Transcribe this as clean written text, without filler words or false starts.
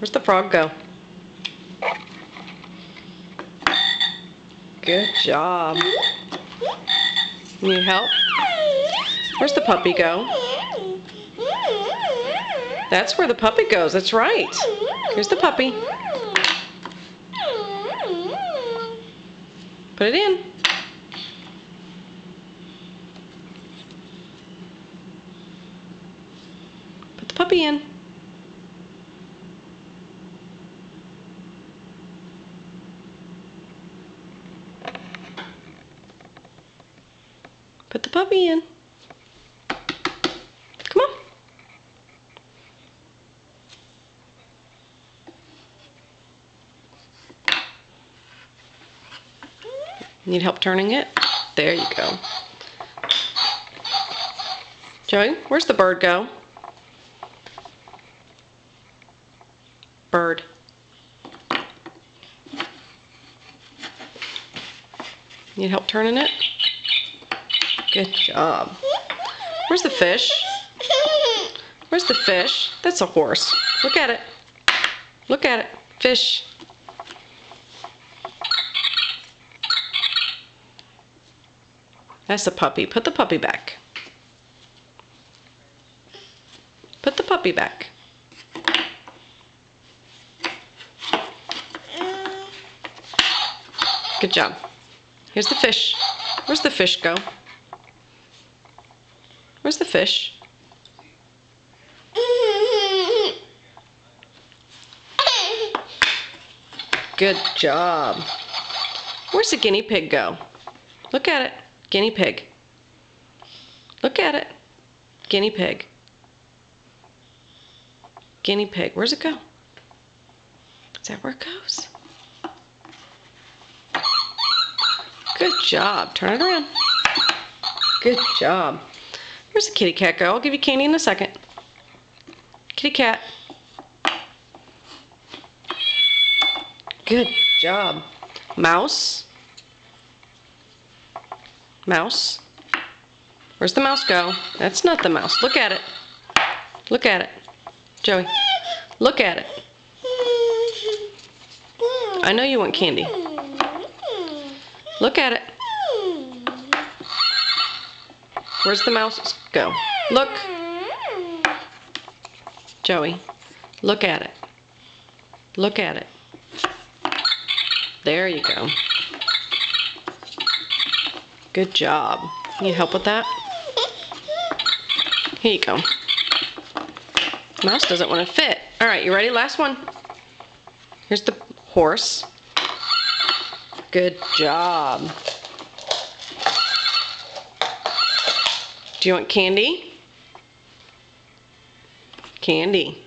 Where's the frog go? Good job. Need help? Where's the puppy go? That's where the puppy goes. That's right. Here's the puppy. Put it in. Put the puppy in. Put the puppy in. Come on. Need help turning it? There you go. Joey, where's the bird go? Bird. Need help turning it? Good job. Where's the fish? Where's the fish? That's a horse. Look at it. Look at it. Fish. That's the puppy. Put the puppy back. Put the puppy back. Good job. Here's the fish. Where's the fish go? Where's the fish? Good job. Where's the guinea pig go? Look at it. Guinea pig. Look at it. Guinea pig. Guinea pig. Where's it go? Is that where it goes? Good job. Turn it around. Good job. Where's the kitty cat go? I'll give you candy in a second. Kitty cat. Good job. Mouse. Mouse. Where's the mouse go? That's not the mouse. Look at it. Look at it. Joey, look at it. I know you want candy. Look at it. Where's the mouse go? Look. Joey, look at it. Look at it. There you go. Good job. Need help with that? Here you go. Mouse doesn't want to fit. All right, you ready? Last one. Here's the horse. Good job. Do you want candy? Candy.